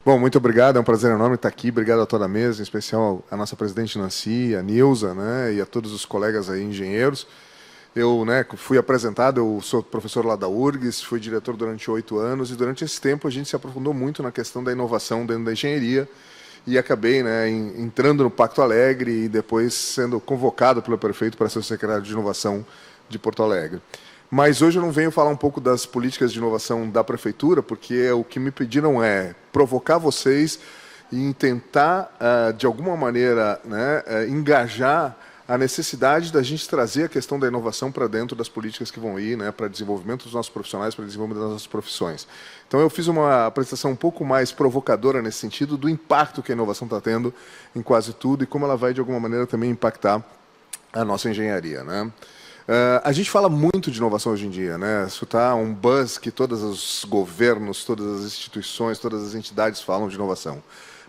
Bom, muito obrigado, é um prazer enorme estar aqui. Obrigado a toda a mesa, em especial a nossa presidente Nancy, a Nilza, né, e a todos os colegas aí, engenheiros. Eu, né, fui apresentado, eu sou professor lá da URGS, fui diretor durante 8 anos, e durante esse tempo a gente se aprofundou muito na questão da inovação dentro da engenharia, e acabei, né, entrando no Pacto Alegre e depois sendo convocado pelo prefeito para ser o secretário de inovação de Porto Alegre. Mas hoje eu não venho falar um pouco das políticas de inovação da prefeitura, porque o que me pediram é provocar vocês e tentar, de alguma maneira, né, engajar a necessidade da gente trazer a questão da inovação para dentro das políticas que vão ir, né, para desenvolvimento dos nossos profissionais, para desenvolvimento das nossas profissões. Então eu fiz uma apresentação um pouco mais provocadora nesse sentido, do impacto que a inovação está tendo em quase tudo e como ela vai, de alguma maneira, também impactar a nossa engenharia, né? A gente fala muito de inovação hoje em dia, né? Isso está um buzz que todos os governos, todas as instituições, todas as entidades falam de inovação.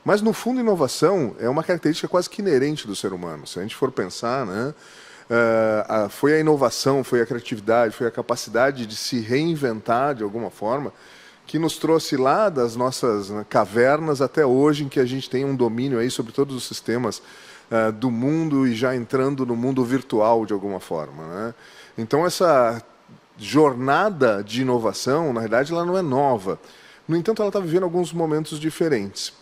Mas, no fundo, inovação é uma característica quase que inerente do ser humano. Se a gente for pensar, né, foi a inovação, foi a criatividade, foi a capacidade de se reinventar de alguma forma que nos trouxe lá das nossas, né, cavernas até hoje, em que a gente tem um domínio aí sobre todos os sistemas do mundo e já entrando no mundo virtual de alguma forma, né? Então essa jornada de inovação, na verdade, ela não é nova. No entanto, ela está vivendo alguns momentos diferentes.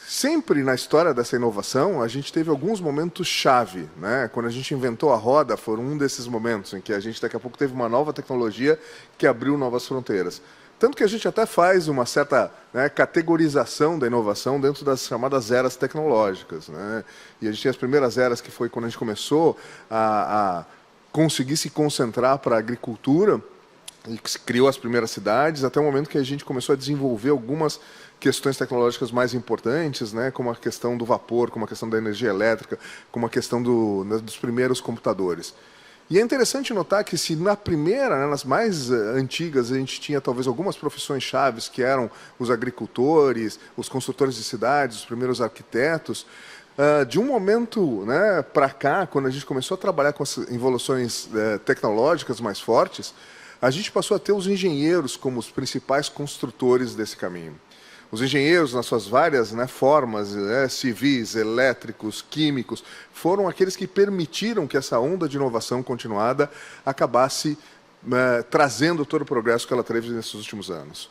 Sempre na história dessa inovação, a gente teve alguns momentos-chave, né? Quando a gente inventou a roda, foram um desses momentos em que a gente, daqui a pouco, teve uma nova tecnologia que abriu novas fronteiras. Tanto que a gente até faz uma certa, né, categorização da inovação dentro das chamadas eras tecnológicas, né? E a gente tem as primeiras eras, que foi quando a gente começou a conseguir se concentrar para a agricultura, e que se criou as primeiras cidades, até o momento que a gente começou a desenvolver algumas questões tecnológicas mais importantes, né, como a questão do vapor, como a questão da energia elétrica, como a questão dos primeiros computadores. E é interessante notar que se na primeira, né, nas mais antigas, a gente tinha talvez algumas profissões chaves, que eram os agricultores, os construtores de cidades, os primeiros arquitetos, de um momento, né, para cá, quando a gente começou a trabalhar com as evoluções tecnológicas mais fortes, a gente passou a ter os engenheiros como os principais construtores desse caminho. Os engenheiros, nas suas várias, né, formas, civis, elétricos, químicos, foram aqueles que permitiram que essa onda de inovação continuada acabasse trazendo todo o progresso que ela teve nesses últimos anos.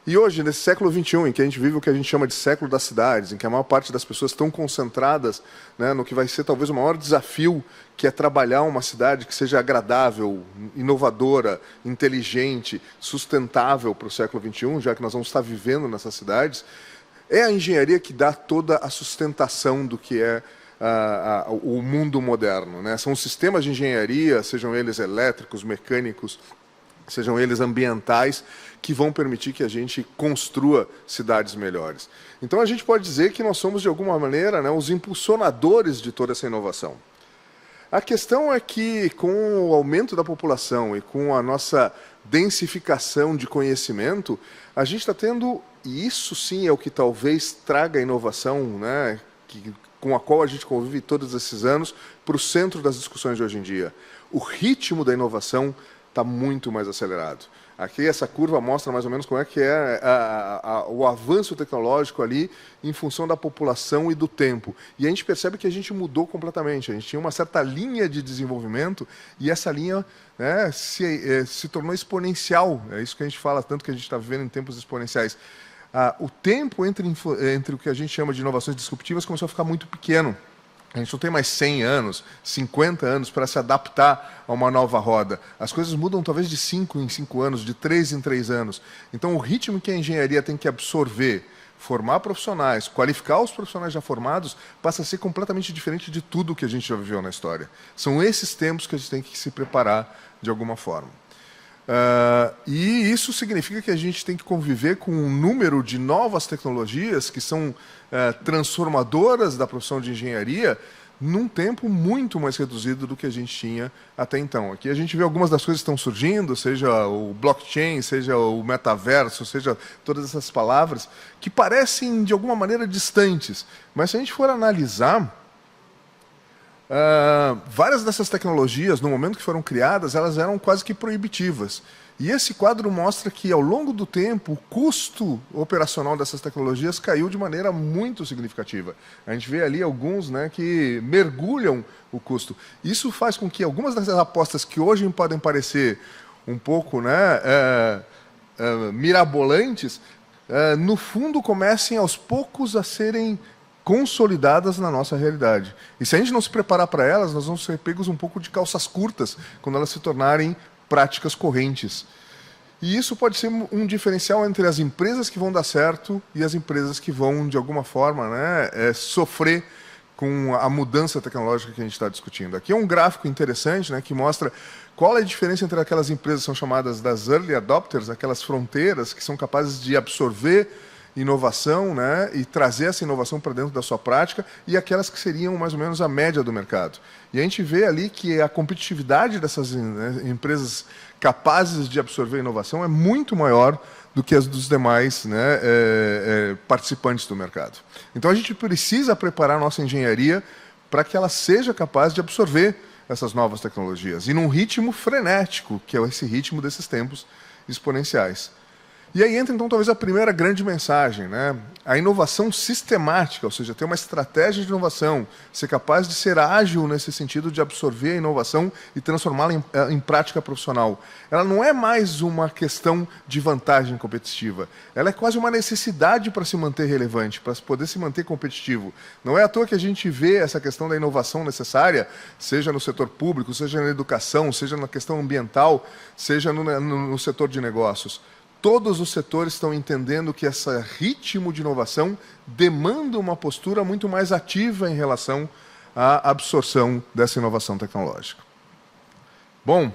E hoje, nesse século XXI, em que a gente vive o que a gente chama de século das cidades, em que a maior parte das pessoas estão concentradas, né, no que vai ser talvez o maior desafio, que é trabalhar uma cidade que seja agradável, inovadora, inteligente, sustentável para o século XXI, já que nós vamos estar vivendo nessas cidades, é a engenharia que dá toda a sustentação do que é o mundo moderno, né? São os sistemas de engenharia, sejam eles elétricos, mecânicos, sejam eles ambientais, que vão permitir que a gente construa cidades melhores. Então, a gente pode dizer que nós somos, de alguma maneira, né, os impulsionadores de toda essa inovação. A questão é que, com o aumento da população e com a nossa densificação de conhecimento, a gente está tendo, e isso sim é o que talvez traga a inovação, né, com a qual a gente convive todos esses anos, para o centro das discussões de hoje em dia. O ritmo da inovação está muito mais acelerado. Aqui essa curva mostra mais ou menos como é que é o avanço tecnológico ali em função da população e do tempo. E a gente percebe que a gente mudou completamente. A gente tinha uma certa linha de desenvolvimento e essa linha, né, se tornou exponencial. É isso que a gente fala, tanto que a gente está vivendo em tempos exponenciais. O tempo entre o que a gente chama de inovações disruptivas começou a ficar muito pequeno. A gente não tem mais 100 anos, 50 anos para se adaptar a uma nova roda. As coisas mudam talvez de 5 em 5 anos, de 3 em 3 anos. Então, o ritmo que a engenharia tem que absorver, formar profissionais, qualificar os profissionais já formados, passa a ser completamente diferente de tudo que a gente já viveu na história. São esses tempos que a gente tem que se preparar de alguma forma. E isso significa que a gente tem que conviver com um número de novas tecnologias que são transformadoras da profissão de engenharia num tempo muito mais reduzido do que a gente tinha até então. Aqui a gente vê algumas das coisas que estão surgindo, seja o blockchain, seja o metaverso, seja todas essas palavras, que parecem de alguma maneira distantes. Mas se a gente for analisar, várias dessas tecnologias, no momento que foram criadas, elas eram quase que proibitivas. E esse quadro mostra que, ao longo do tempo, o custo operacional dessas tecnologias caiu de maneira muito significativa. A gente vê ali alguns, né, que mergulham o custo. Isso faz com que algumas dessas apostas que hoje podem parecer um pouco, né, mirabolantes, no fundo comecem aos poucos a serem consolidadas na nossa realidade. E se a gente não se preparar para elas, nós vamos ser pegos um pouco de calças curtas quando elas se tornarem práticas correntes. E isso pode ser um diferencial entre as empresas que vão dar certo e as empresas que vão, de alguma forma, né, sofrer com a mudança tecnológica que a gente está discutindo. Aqui é um gráfico interessante, né, que mostra qual é a diferença entre aquelas empresas que são chamadas das early adopters, aquelas fronteiras que são capazes de absorver inovação, né, e trazer essa inovação para dentro da sua prática, e aquelas que seriam mais ou menos a média do mercado. E a gente vê ali que a competitividade dessas, né, empresas capazes de absorver inovação é muito maior do que as dos demais, né, participantes do mercado. Então a gente precisa preparar a nossa engenharia para que ela seja capaz de absorver essas novas tecnologias, e num ritmo frenético, que é esse ritmo desses tempos exponenciais. E aí entra, então, talvez a primeira grande mensagem, né? A inovação sistemática, ou seja, ter uma estratégia de inovação, ser capaz de ser ágil nesse sentido de absorver a inovação e transformá-la em prática profissional. Ela não é mais uma questão de vantagem competitiva. Ela é quase uma necessidade para se manter relevante, para poder se manter competitivo. Não é à toa que a gente vê essa questão da inovação necessária, seja no setor público, seja na educação, seja na questão ambiental, seja no setor de negócios. Todos os setores estão entendendo que esse ritmo de inovação demanda uma postura muito mais ativa em relação à absorção dessa inovação tecnológica. Bom,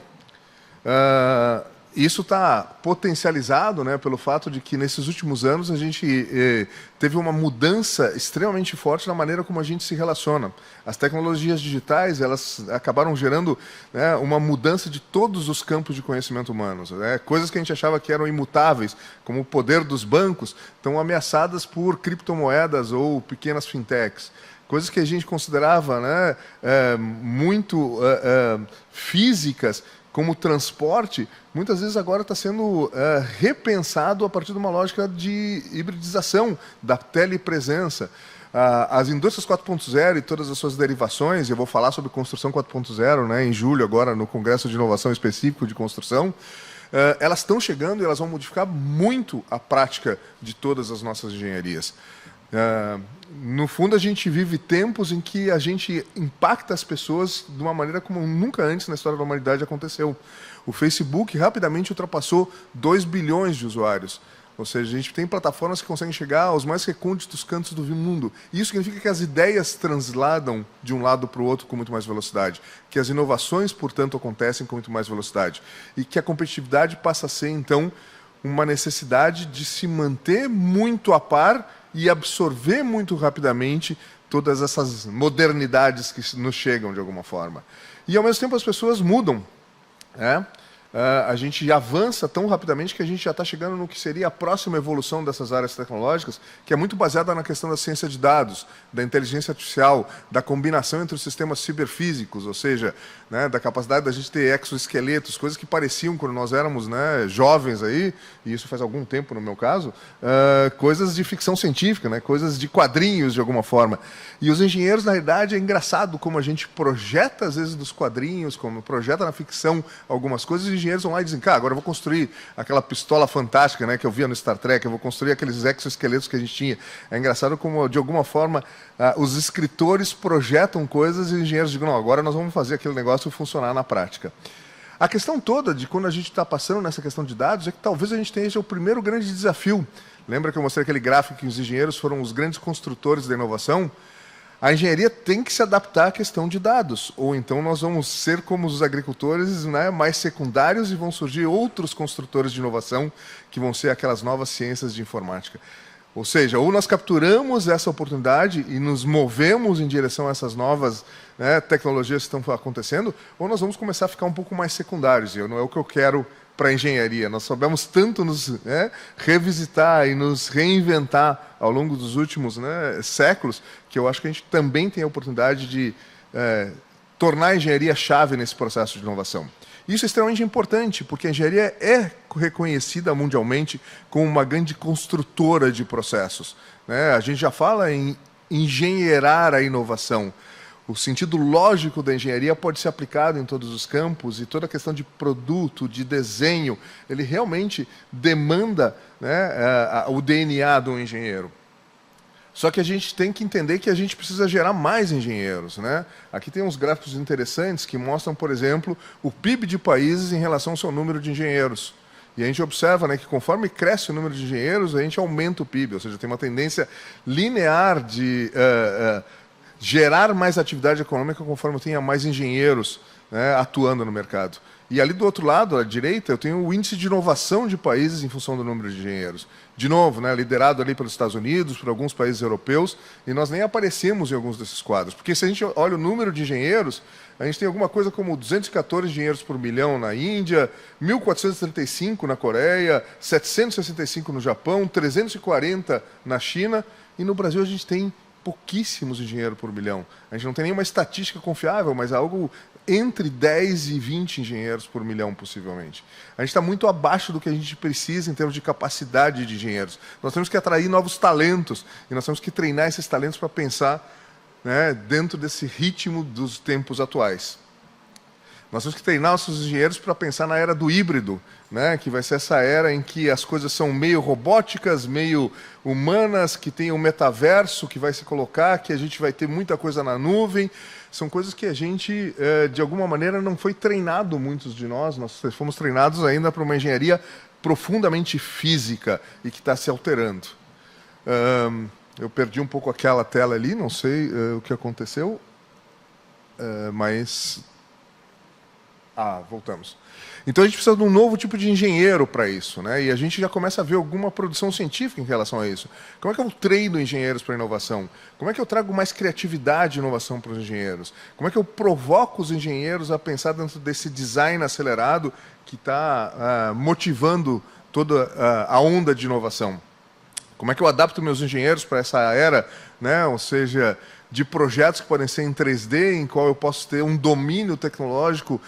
isso está potencializado, né, pelo fato de que, nesses últimos anos, a gente teve uma mudança extremamente forte na maneira como a gente se relaciona. As tecnologias digitais, elas acabaram gerando, né, uma mudança de todos os campos de conhecimento humanos. Né? Coisas que a gente achava que eram imutáveis, como o poder dos bancos, estão ameaçadas por criptomoedas ou pequenas fintechs. Coisas que a gente considerava, né, muito físicas, como o transporte, muitas vezes agora está sendo repensado a partir de uma lógica de hibridização, da telepresença. As indústrias 4.0 e todas as suas derivações, eu vou falar sobre construção 4.0, né, em julho, agora, no Congresso de Inovação Específico de Construção, elas estão chegando e elas vão modificar muito a prática de todas as nossas engenharias. No fundo, a gente vive tempos em que a gente impacta as pessoas de uma maneira como nunca antes na história da humanidade aconteceu. O Facebook rapidamente ultrapassou 2 bilhões de usuários. Ou seja, a gente tem plataformas que conseguem chegar aos mais recônditos cantos do mundo. Isso significa que as ideias transladam de um lado para o outro com muito mais velocidade, que as inovações, portanto, acontecem com muito mais velocidade, e que a competitividade passa a ser, então, uma necessidade de se manter muito a par e absorver muito rapidamente todas essas modernidades que nos chegam de alguma forma. E, ao mesmo tempo, as pessoas mudam, né? A gente avança tão rapidamente que a gente já está chegando no que seria a próxima evolução dessas áreas tecnológicas, que é muito baseada na questão da ciência de dados, da inteligência artificial, da combinação entre os sistemas ciberfísicos, ou seja, né, da capacidade da gente ter exoesqueletos, coisas que pareciam quando nós éramos, né, jovens aí, e isso faz algum tempo no meu caso, coisas de ficção científica, né, coisas de quadrinhos de alguma forma. E os engenheiros, na realidade, é engraçado como a gente projeta às vezes nos quadrinhos, como projeta na ficção algumas coisas, e os engenheiros vão lá e dizem, cara, agora eu vou construir aquela pistola fantástica, né, que eu via no Star Trek, eu vou construir aqueles exoesqueletos que a gente tinha. É engraçado como, de alguma forma, os escritores projetam coisas e os engenheiros dizem, não, agora nós vamos fazer aquele negócio funcionar na prática. A questão toda de quando a gente está passando nessa questão de dados é que talvez a gente tenha o primeiro grande desafio. Lembra que eu mostrei aquele gráfico que os engenheiros foram os grandes construtores da inovação? A engenharia tem que se adaptar à questão de dados, ou então nós vamos ser como os agricultores, né, mais secundários, e vão surgir outros construtores de inovação, que vão ser aquelas novas ciências de informática. Ou seja, ou nós capturamos essa oportunidade e nos movemos em direção a essas novas, né, tecnologias que estão acontecendo, ou nós vamos começar a ficar um pouco mais secundários, e não é o que eu quero para a engenharia. Nós soubemos tanto nos, né, revisitar e nos reinventar ao longo dos últimos, né, séculos, que eu acho que a gente também tem a oportunidade de tornar a engenharia chave nesse processo de inovação. Isso é extremamente importante, porque a engenharia é reconhecida mundialmente como uma grande construtora de processos, né? A gente já fala em engenheirar a inovação. O sentido lógico da engenharia pode ser aplicado em todos os campos, e toda a questão de produto, de desenho, ele realmente demanda, né, o DNA do engenheiro. Só que a gente tem que entender que a gente precisa gerar mais engenheiros, né? Aqui tem uns gráficos interessantes que mostram, por exemplo, o PIB de países em relação ao seu número de engenheiros. E a gente observa, né, que conforme cresce o número de engenheiros, a gente aumenta o PIB, ou seja, tem uma tendência linear de gerar mais atividade econômica conforme tenha mais engenheiros, né, atuando no mercado. E ali do outro lado, à direita, eu tenho o índice de inovação de países em função do número de engenheiros. De novo, né, liderado ali pelos Estados Unidos, por alguns países europeus, e nós nem aparecemos em alguns desses quadros. Porque se a gente olha o número de engenheiros, a gente tem alguma coisa como 214 engenheiros por milhão na Índia, 1.435 na Coreia, 765 no Japão, 340 na China, e no Brasil a gente tem pouquíssimos engenheiros por milhão. A gente não tem nenhuma estatística confiável, mas algo entre 10 e 20 engenheiros por milhão, possivelmente. A gente está muito abaixo do que a gente precisa em termos de capacidade de engenheiros. Nós temos que atrair novos talentos, e nós temos que treinar esses talentos para pensar, né, dentro desse ritmo dos tempos atuais. Nós temos que treinar nossos engenheiros para pensar na era do híbrido, né, que vai ser essa era em que as coisas são meio robóticas, meio humanas, que tem um metaverso que vai se colocar, que a gente vai ter muita coisa na nuvem. São coisas que a gente, de alguma maneira, não foi treinado, muitos de nós fomos treinados ainda para uma engenharia profundamente física e que está se alterando. Eu perdi um pouco aquela tela ali, não sei o que aconteceu, mas... voltamos. Então a gente precisa de um novo tipo de engenheiro para isso, né? E a gente já começa a ver alguma produção científica em relação a isso. Como é que eu treino engenheiros para inovação? Como é que eu trago mais criatividade e inovação para os engenheiros? Como é que eu provoco os engenheiros a pensar dentro desse design acelerado que está motivando toda a onda de inovação? Como é que eu adapto meus engenheiros para essa era, né? Ou seja, de projetos que podem ser em 3D, em qual eu posso ter um domínio tecnológico,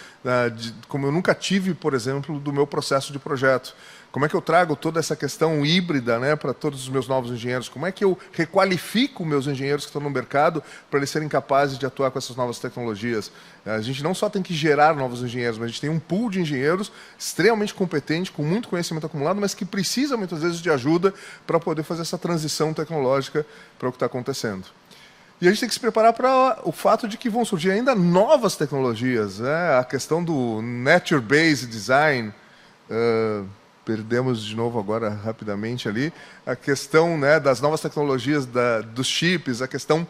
como eu nunca tive, por exemplo, do meu processo de projeto. Como é que eu trago toda essa questão híbrida, né, para todos os meus novos engenheiros? Como é que eu requalifico meus engenheiros que estão no mercado para eles serem capazes de atuar com essas novas tecnologias? A gente não só tem que gerar novos engenheiros, mas a gente tem um pool de engenheiros extremamente competente, com muito conhecimento acumulado, mas que precisa muitas vezes de ajuda para poder fazer essa transição tecnológica para o que está acontecendo. E a gente tem que se preparar para o fato de que vão surgir ainda novas tecnologias, né? A questão do Nature-Based Design, perdemos de novo agora rapidamente ali, a questão, né, das novas tecnologias dos chips, a questão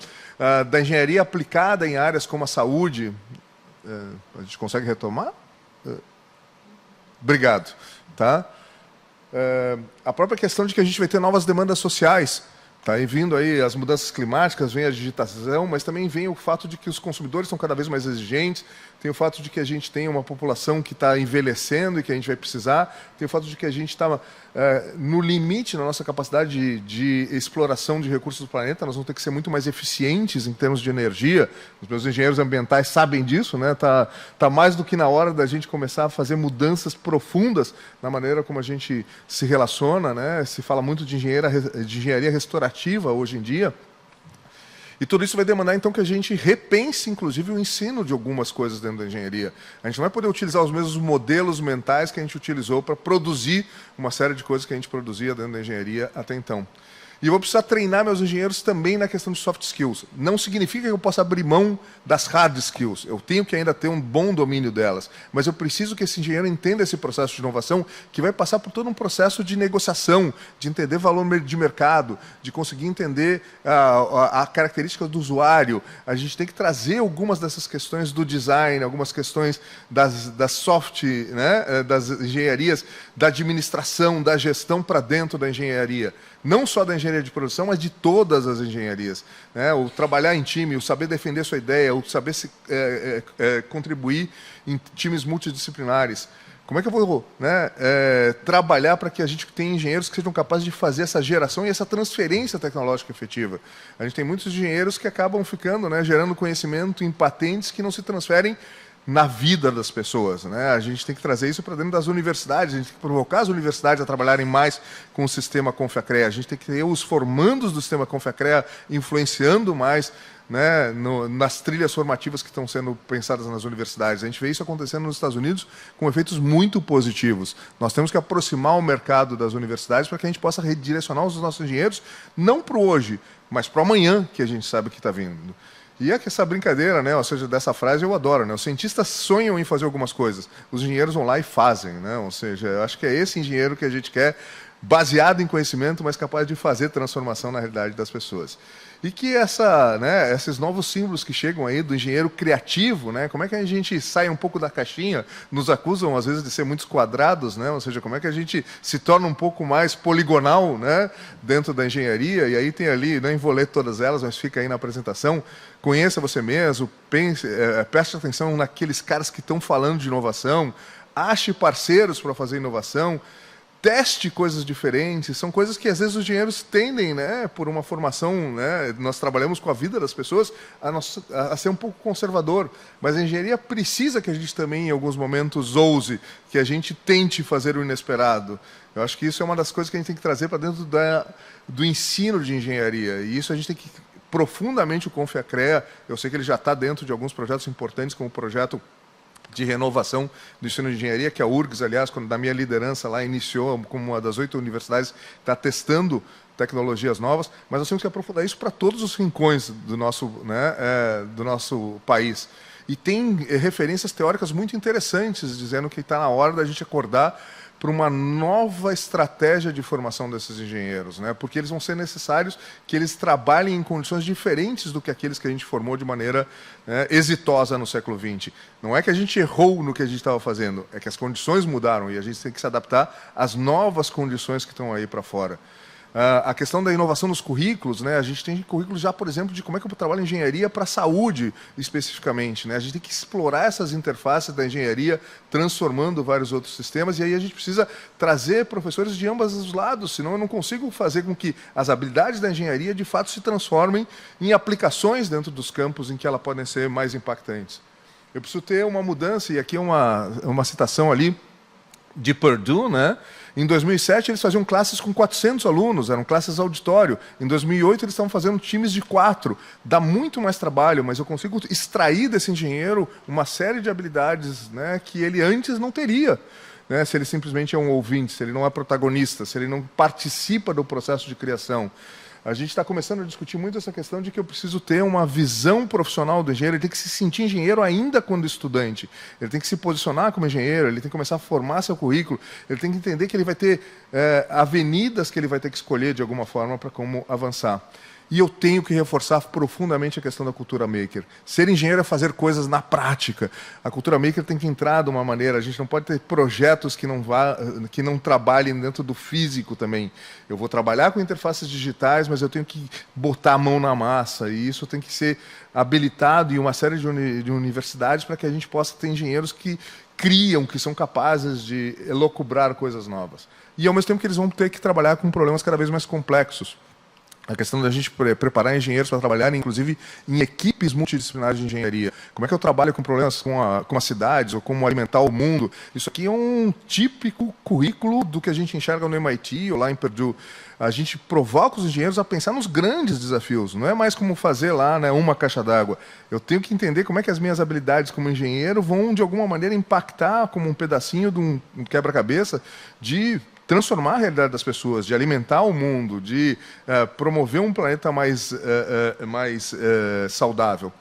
da engenharia aplicada em áreas como a saúde. A gente consegue retomar? Obrigado. Tá? A própria questão de que a gente vai ter novas demandas sociais. Está vindo aí as mudanças climáticas, vem a digitação, mas também vem o fato de que os consumidores são cada vez mais exigentes, tem o fato de que a gente tem uma população que está envelhecendo e que a gente vai precisar, tem o fato de que a gente está no limite na nossa capacidade de exploração de recursos do planeta, nós vamos ter que ser muito mais eficientes em termos de energia. Os meus engenheiros ambientais sabem disso, né? Tá mais do que na hora da gente começar a fazer mudanças profundas na maneira como a gente se relaciona, né? Se fala muito de engenharia restaurativa hoje em dia. E tudo isso vai demandar, então, que a gente repense, inclusive, o ensino de algumas coisas dentro da engenharia. A gente não vai poder utilizar os mesmos modelos mentais que a gente utilizou para produzir uma série de coisas que a gente produzia dentro da engenharia até então. E eu vou precisar treinar meus engenheiros também na questão de soft skills. Não significa que eu possa abrir mão das hard skills. Eu tenho que ainda ter um bom domínio delas. Mas eu preciso que esse engenheiro entenda esse processo de inovação, que vai passar por todo um processo de negociação, de entender valor de mercado, de conseguir entender a característica do usuário. A gente tem que trazer algumas dessas questões do design, algumas questões das soft, né, das engenharias, da administração, da gestão para dentro da engenharia. Não só da engenharia de produção, mas de todas as engenharias, né? O trabalhar em time, o saber defender sua ideia, o saber contribuir em times multidisciplinares. Como é que eu vou, né, trabalhar para que a gente tenha engenheiros que sejam capazes de fazer essa geração e essa transferência tecnológica efetiva? A gente tem muitos engenheiros que acabam ficando, né, gerando conhecimento em patentes que não se transferem na vida das pessoas, né? A gente tem que trazer isso para dentro das universidades, a gente tem que provocar as universidades a trabalharem mais com o sistema Confiacrea, a gente tem que ter os formandos do sistema Confiacrea influenciando mais, né, nas trilhas formativas que estão sendo pensadas nas universidades. A gente vê isso acontecendo nos Estados Unidos com efeitos muito positivos. Nós temos que aproximar o mercado das universidades para que a gente possa redirecionar os nossos engenheiros, não para o hoje, mas para o amanhã, que a gente sabe que está vindo. E é que essa brincadeira, né, ou seja, dessa frase eu adoro, né? Os cientistas sonham em fazer algumas coisas, os engenheiros vão lá e fazem, né? Ou seja, eu acho que é esse engenheiro que a gente quer, baseado em conhecimento, mas capaz de fazer transformação na realidade das pessoas. E que né, esses novos símbolos que chegam aí do engenheiro criativo, né, como é que a gente sai um pouco da caixinha? Nos acusam às vezes de ser muitos quadrados, né, ou seja, como é que a gente se torna um pouco mais poligonal, né, dentro da engenharia? E aí tem ali, nem vou ler todas elas, mas fica aí na apresentação. Conheça você mesmo, preste atenção naqueles caras que estão falando de inovação, ache parceiros para fazer inovação, teste coisas diferentes, são coisas que às vezes os engenheiros tendem, né, por uma formação, né, nós trabalhamos com a vida das pessoas, a ser um pouco conservador, mas a engenharia precisa que a gente também, em alguns momentos, ouse, que a gente tente fazer o inesperado. Eu acho que isso é uma das coisas que a gente tem que trazer para dentro do ensino de engenharia, e isso a gente tem que profundamente o Confiacrea, eu sei que ele já está dentro de alguns projetos importantes, como o projeto de renovação do ensino de engenharia, que a URGS, aliás, quando da minha liderança lá, iniciou como uma das 8 universidades que está testando tecnologias novas, mas nós temos que aprofundar isso para todos os rincões do nosso, né, do nosso país. E tem referências teóricas muito interessantes, dizendo que está na hora da gente acordar para uma nova estratégia de formação desses engenheiros, né? Porque eles vão ser necessários que eles trabalhem em condições diferentes do que aqueles que a gente formou de maneira, né, exitosa no século XX. Não é que a gente errou no que a gente estava fazendo, é que as condições mudaram e a gente tem que se adaptar às novas condições que estão aí para fora. A questão da inovação nos currículos, né? A gente tem currículos já, por exemplo, de como é que eu trabalho em engenharia para a saúde, especificamente, né? A gente tem que explorar essas interfaces da engenharia, transformando vários outros sistemas, e aí a gente precisa trazer professores de ambos os lados, senão eu não consigo fazer com que as habilidades da engenharia, de fato, se transformem em aplicações dentro dos campos em que elas podem ser mais impactantes. Eu preciso ter uma mudança, e aqui é uma citação ali de Purdue, né? Em 2007, eles faziam classes com 400 alunos, eram classes auditório. Em 2008, eles estavam fazendo times de 4. Dá muito mais trabalho, mas eu consigo extrair desse engenheiro uma série de habilidades, né, que ele antes não teria, né, se ele simplesmente é um ouvinte, se ele não é protagonista, se ele não participa do processo de criação. A gente está começando a discutir muito essa questão de que eu preciso ter uma visão profissional do engenheiro, ele tem que se sentir engenheiro ainda quando estudante, ele tem que se posicionar como engenheiro, ele tem que começar a formar seu currículo, ele tem que entender que ele vai ter avenidas que ele vai ter que escolher de alguma forma para como avançar. E eu tenho que reforçar profundamente a questão da cultura maker. Ser engenheiro é fazer coisas na prática. A cultura maker tem que entrar de uma maneira, a gente não pode ter projetos que não trabalhem dentro do físico também. Eu vou trabalhar com interfaces digitais, mas eu tenho que botar a mão na massa, e isso tem que ser habilitado em uma série de universidades para que a gente possa ter engenheiros que criam, que são capazes de elocubrar coisas novas. E, ao mesmo tempo, que eles vão ter que trabalhar com problemas cada vez mais complexos. A questão da gente preparar engenheiros para trabalharem, inclusive, em equipes multidisciplinares de engenharia. Como é que eu trabalho com problemas com as cidades, ou como alimentar o mundo? Isso aqui é um típico currículo do que a gente enxerga no MIT ou lá em Purdue. A gente provoca os engenheiros a pensar nos grandes desafios. Não é mais como fazer lá, né, uma caixa d'água. Eu tenho que entender como é que as minhas habilidades como engenheiro vão, de alguma maneira, impactar como um pedacinho de um quebra-cabeça de transformar a realidade das pessoas, de alimentar o mundo, de promover um planeta mais saudável.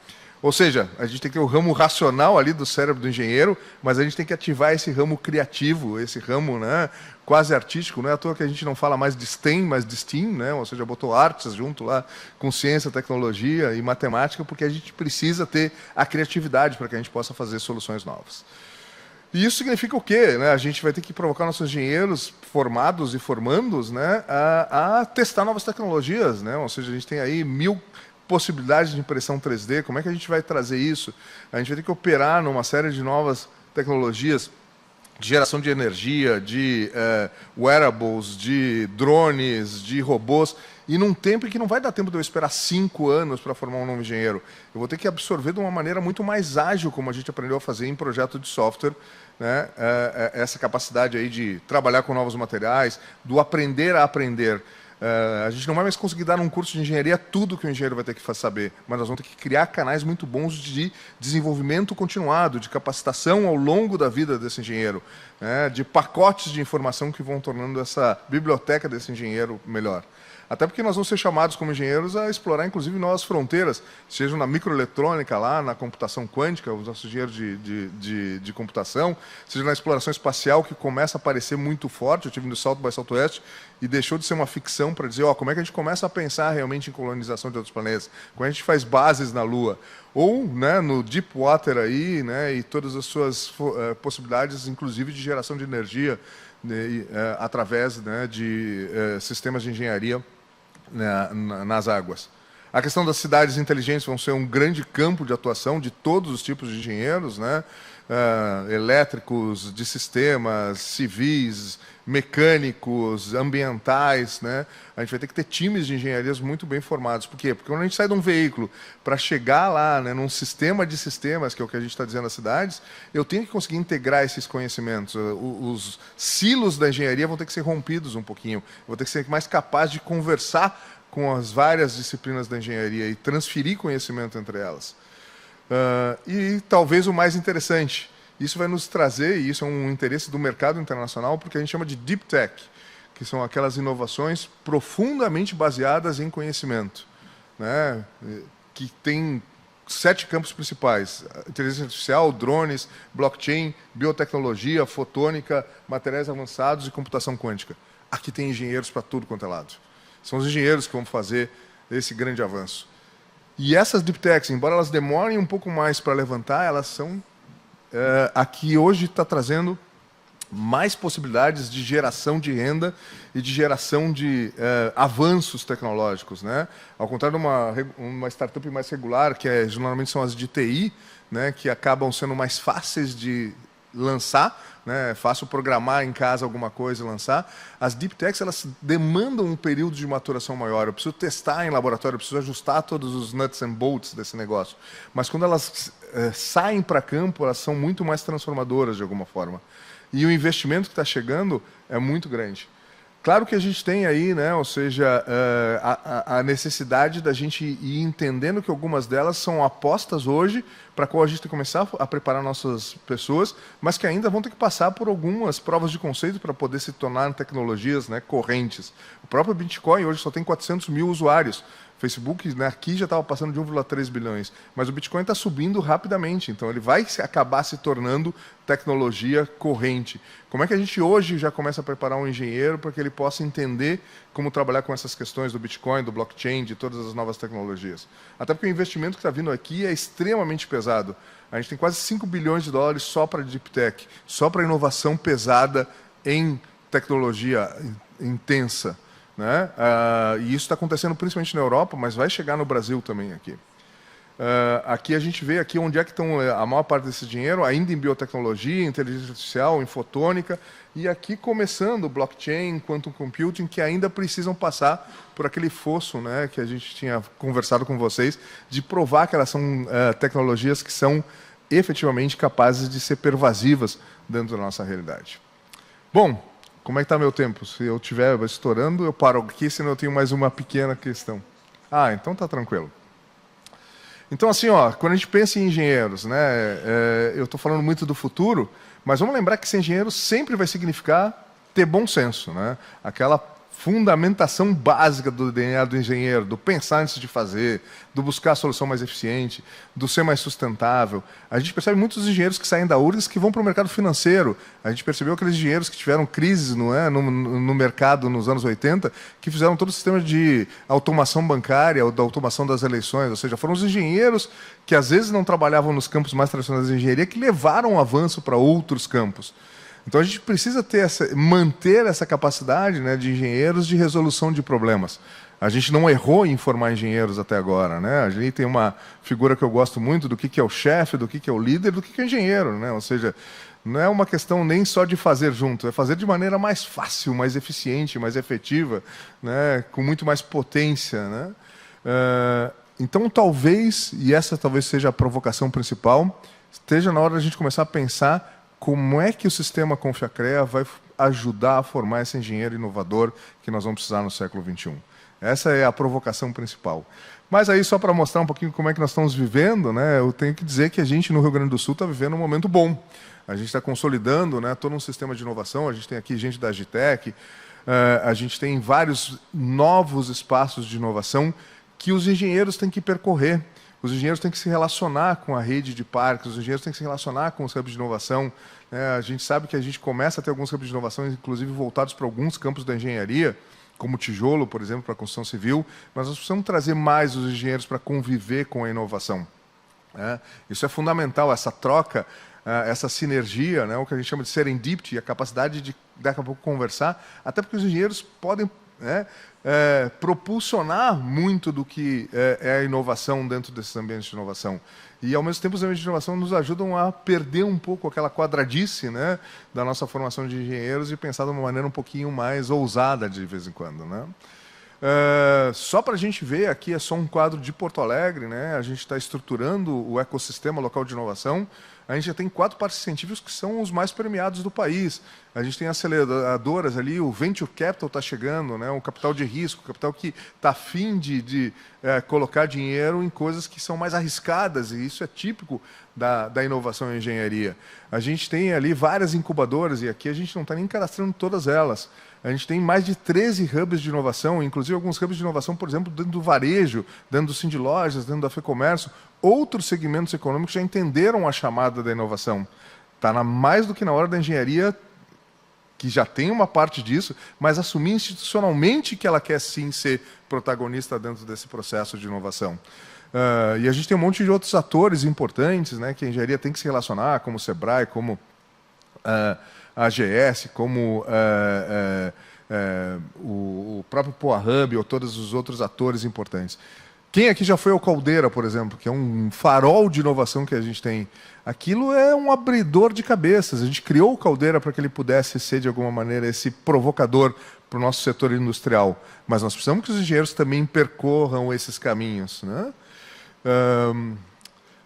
Ou seja, a gente tem que ter o ramo racional ali do cérebro do engenheiro, mas a gente tem que ativar esse ramo criativo, esse ramo, né, quase artístico. Não é à toa que a gente não fala mais de STEM, mas de STEAM, né? Ou seja, botou artes junto lá com ciência, tecnologia e matemática, porque a gente precisa ter a criatividade para que a gente possa fazer soluções novas. E isso significa o quê? Né? A gente vai ter que provocar nossos engenheiros formados e formandos, né, a testar novas tecnologias, né? Ou seja, a gente tem aí 1000 possibilidades de impressão 3D. Como é que a gente vai trazer isso? A gente vai ter que operar numa série de novas tecnologias de geração de energia, de wearables, de drones, de robôs, e num tempo em que não vai dar tempo de eu esperar 5 anos para formar um novo engenheiro. Eu vou ter que absorver de uma maneira muito mais ágil, como a gente aprendeu a fazer em projeto de software, né? Essa capacidade aí de trabalhar com novos materiais, do aprender a aprender. A gente não vai mais conseguir dar num curso de engenharia tudo que o engenheiro vai ter que saber, mas nós vamos ter que criar canais muito bons de desenvolvimento continuado, de capacitação ao longo da vida desse engenheiro, né, de pacotes de informação que vão tornando essa biblioteca desse engenheiro melhor. Até porque nós vamos ser chamados como engenheiros a explorar, inclusive, novas fronteiras, seja na microeletrônica, lá na computação quântica, os nossos engenheiros de computação, seja na exploração espacial, que começa a aparecer muito forte. Eu estive no South by Southwest e deixou de ser uma ficção para dizer, como é que a gente começa a pensar realmente em colonização de outros planetas, como a gente faz bases na Lua, ou, né, no Deep Water aí, né, e todas as suas possibilidades, inclusive de geração de energia, através, né, de sistemas de engenharia, né, nas águas. A questão das cidades inteligentes vão ser um grande campo de atuação de todos os tipos de engenheiros, né, elétricos, de sistemas, civis, mecânicos, ambientais, né? A gente vai ter que ter times de engenharias muito bem formados. Por quê? Porque quando a gente sai de um veículo para chegar lá, né, num sistema de sistemas, que é o que a gente está dizendo nas cidades, eu tenho que conseguir integrar esses conhecimentos. Os silos da engenharia vão ter que ser rompidos um pouquinho. Eu vou ter que ser mais capaz de conversar com as várias disciplinas da engenharia e transferir conhecimento entre elas. E talvez o mais interessante, isso vai nos trazer, e isso é um interesse do mercado internacional, porque a gente chama de Deep Tech, que são aquelas inovações profundamente baseadas em conhecimento, né? Que tem 7 campos principais: inteligência artificial, drones, blockchain, biotecnologia, fotônica, materiais avançados e computação quântica. Aqui tem engenheiros para tudo quanto é lado. São os engenheiros que vão fazer esse grande avanço. E essas Deep Techs, embora elas demorem um pouco mais para levantar, elas são aqui hoje está trazendo mais possibilidades de geração de renda e de geração de avanços tecnológicos, né? Ao contrário de uma startup mais regular, que geralmente são as de TI, né, que acabam sendo mais fáceis de lançar, né? É fácil programar em casa alguma coisa e lançar. As Deep Techs, elas demandam um período de maturação maior. Eu preciso testar em laboratório, eu preciso ajustar todos os nuts and bolts desse negócio. Mas quando elas saem para campo, elas são muito mais transformadoras de alguma forma. E o investimento que está chegando é muito grande. Claro que a gente tem aí, né, ou seja, a necessidade da gente ir entendendo que algumas delas são apostas hoje, para a qual a gente tem que começar a preparar nossas pessoas, mas que ainda vão ter que passar por algumas provas de conceito para poder se tornar tecnologias, né, correntes. O próprio Bitcoin hoje só tem 400 mil usuários. Facebook, né, aqui já estava passando de 1,3 bilhões, mas o Bitcoin está subindo rapidamente, então ele vai acabar se tornando tecnologia corrente. Como é que a gente hoje já começa a preparar um engenheiro para que ele possa entender como trabalhar com essas questões do Bitcoin, do blockchain, de todas as novas tecnologias? Até porque o investimento que está vindo aqui é extremamente pesado. A gente tem quase 5 bilhões de dólares só para Deep Tech, só para inovação pesada em tecnologia intensa, né? E isso está acontecendo principalmente na Europa, mas vai chegar no Brasil também aqui. Aqui a gente vê aqui onde é que estão a maior parte desse dinheiro, ainda em biotecnologia, inteligência artificial, em fotônica, e aqui começando blockchain, quantum computing, que ainda precisam passar por aquele fosso, né, que a gente tinha conversado com vocês, de provar que elas são tecnologias que são efetivamente capazes de ser pervasivas dentro da nossa realidade. Bom, como é que está meu tempo? Se eu estiver estourando, eu paro aqui, senão eu tenho mais uma pequena questão. Então está tranquilo. Então, assim, quando a gente pensa em engenheiros, né, eu estou falando muito do futuro, mas vamos lembrar que ser engenheiro sempre vai significar ter bom senso, né? Aquela fundamentação básica do DNA do engenheiro, do pensar antes de fazer, do buscar a solução mais eficiente, do ser mais sustentável. A gente percebe muitos engenheiros que saem da URGS que vão para o mercado financeiro. A gente percebeu aqueles engenheiros que tiveram crises no mercado nos anos 80, que fizeram todo o sistema de automação bancária, ou da automação das eleições. Ou seja, foram os engenheiros que às vezes não trabalhavam nos campos mais tradicionais da engenharia que levaram o avanço para outros campos. Então a gente precisa manter essa capacidade, né, de engenheiros de resolução de problemas. A gente não errou em formar engenheiros até agora, né? A gente tem uma figura que eu gosto muito do que é o chefe, do que é o líder, do que é o engenheiro, né? Ou seja, não é uma questão nem só de fazer junto, é fazer de maneira mais fácil, mais eficiente, mais efetiva, né? Com muito mais potência, né? Então, talvez, e essa talvez seja a provocação principal, esteja na hora de a gente começar a pensar como é que o sistema Confiacrea vai ajudar a formar esse engenheiro inovador que nós vamos precisar no século XXI. Essa é a provocação principal. Mas aí, só para mostrar um pouquinho como é que nós estamos vivendo, né, eu tenho que dizer que a gente, no Rio Grande do Sul, está vivendo um momento bom. A gente está consolidando, né, todo um sistema de inovação, a gente tem aqui gente da Agitec, a gente tem vários novos espaços de inovação que os engenheiros têm que percorrer. Os engenheiros têm que se relacionar com a rede de parques, os engenheiros têm que se relacionar com os hubs de inovação. A gente sabe que a gente começa a ter alguns hubs de inovação, inclusive voltados para alguns campos da engenharia, como tijolo, por exemplo, para a construção civil, mas nós precisamos trazer mais os engenheiros para conviver com a inovação. Isso é fundamental, essa troca, essa sinergia, né, o que a gente chama de serendipity, a capacidade de, daqui a pouco, conversar, até porque os engenheiros podem propulsionar muito do que é a inovação dentro desses ambientes de inovação. E, ao mesmo tempo, os ambientes de inovação nos ajudam a perder um pouco aquela quadradice, né, da nossa formação de engenheiros e pensar de uma maneira um pouquinho mais ousada de vez em quando, né? Só para a gente ver, aqui é só um quadro de Porto Alegre, né? A gente está estruturando o ecossistema local de inovação. A gente já tem 4 parques científicos que são os mais premiados do país. A gente tem aceleradoras ali, o Venture Capital está chegando, né? O capital de risco, o capital que está a fim de colocar dinheiro em coisas que são mais arriscadas, e isso é típico da inovação em engenharia. A gente tem ali várias incubadoras, e aqui a gente não está nem cadastrando todas elas. A gente tem mais de 13 hubs de inovação, inclusive alguns hubs de inovação, por exemplo, dentro do varejo, dentro do Cindy Lojas, dentro da FEComércio. Outros segmentos econômicos já entenderam a chamada da inovação. Está mais do que na hora da engenharia, que já tem uma parte disso, mas assumir institucionalmente que ela quer sim ser protagonista dentro desse processo de inovação. E a gente tem um monte de outros atores importantes, né, que a engenharia tem que se relacionar, como o Sebrae, como a AGS, como o próprio Poa Hub, ou todos os outros atores importantes. Quem aqui já foi ao Caldeira, por exemplo, que é um farol de inovação que a gente tem? Aquilo é um abridor de cabeças. A gente criou o Caldeira para que ele pudesse ser, de alguma maneira, esse provocador para o nosso setor industrial. Mas nós precisamos que os engenheiros também percorram esses caminhos, né?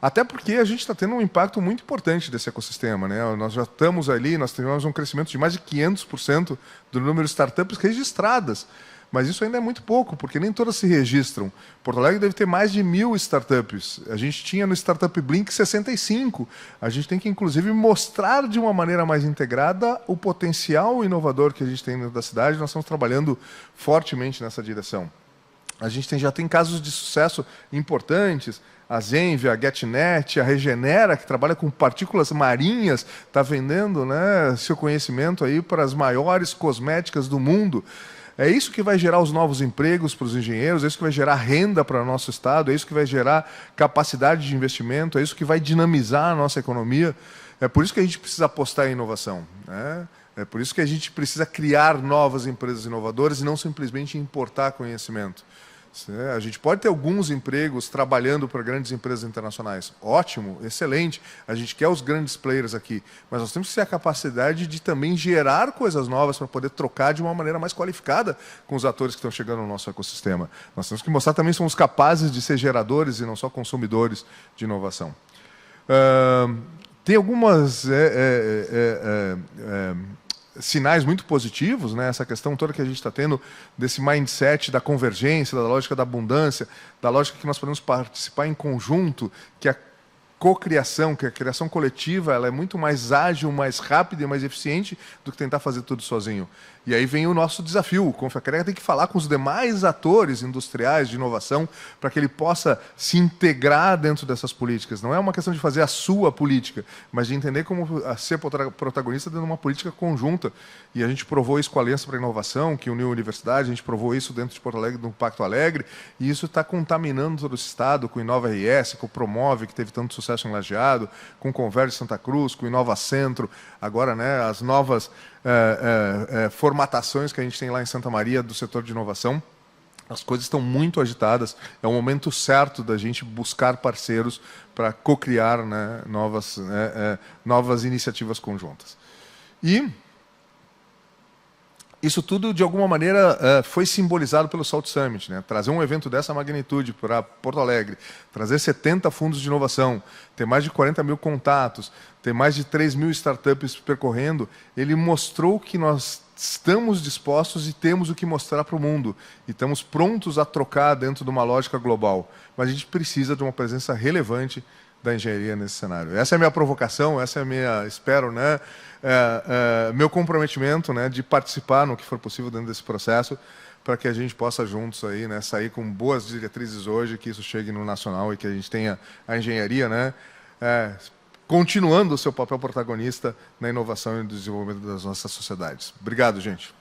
Até porque a gente está tendo um impacto muito importante desse ecossistema, né? Nós já estamos ali, nós tivemos um crescimento de mais de 500% do número de startups registradas. Mas isso ainda é muito pouco, porque nem todas se registram. Porto Alegre deve ter mais de 1000 startups. A gente tinha no Startup Blink 65. A gente tem que, inclusive, mostrar de uma maneira mais integrada o potencial inovador que a gente tem dentro da cidade. Nós estamos trabalhando fortemente nessa direção. A gente já tem casos de sucesso importantes. A Zenvia, a GetNet, a Regenera, que trabalha com partículas marinhas, está vendendo, né, seu conhecimento aí para as maiores cosméticas do mundo. É isso que vai gerar os novos empregos para os engenheiros, é isso que vai gerar renda para o nosso Estado, é isso que vai gerar capacidade de investimento, é isso que vai dinamizar a nossa economia. É por isso que a gente precisa apostar em inovação, né? É por isso que a gente precisa criar novas empresas inovadoras e não simplesmente importar conhecimento. A gente pode ter alguns empregos trabalhando para grandes empresas internacionais. Ótimo, excelente. A gente quer os grandes players aqui. Mas nós temos que ter a capacidade de também gerar coisas novas para poder trocar de uma maneira mais qualificada com os atores que estão chegando no nosso ecossistema. Nós temos que mostrar também que somos capazes de ser geradores e não só consumidores de inovação. Tem algumas sinais muito positivos, né? Essa questão toda que a gente está tendo desse mindset da convergência, da lógica da abundância, da lógica que nós podemos participar em conjunto, que a cocriação, que a criação coletiva, ela é muito mais ágil, mais rápida e mais eficiente do que tentar fazer tudo sozinho. E aí vem o nosso desafio. O Confiacrea tem que falar com os demais atores industriais de inovação para que ele possa se integrar dentro dessas políticas. Não é uma questão de fazer a sua política, mas de entender como ser protagonista dentro de uma política conjunta. E a gente provou isso com a Aliança para a Inovação, que uniu a universidade, a gente provou isso dentro de Porto Alegre, do Pacto Alegre, e isso está contaminando todo o Estado, com o Inova RS, com o Promove, que teve tanto sucesso em Lajeado, com o Converge Santa Cruz, com o Inova Centro, agora, né, as novas formatações que a gente tem lá em Santa Maria do setor de inovação. As coisas estão muito agitadas, é o momento certo da gente buscar parceiros para co-criar, né, novas iniciativas conjuntas. E isso tudo, de alguma maneira, foi simbolizado pelo Salt Summit, né? Trazer um evento dessa magnitude para Porto Alegre, trazer 70 fundos de inovação, ter mais de 40 mil contatos, ter mais de 3 mil startups percorrendo, ele mostrou que nós estamos dispostos e temos o que mostrar para o mundo. E estamos prontos a trocar dentro de uma lógica global. Mas a gente precisa de uma presença relevante da engenharia nesse cenário. Essa é a minha provocação, essa é a minha, espero, né, meu comprometimento, né, de participar no que for possível dentro desse processo, para que a gente possa juntos aí, né, sair com boas diretrizes hoje, que isso chegue no nacional e que a gente tenha a engenharia, né, continuando o seu papel protagonista na inovação e no desenvolvimento das nossas sociedades. Obrigado, gente.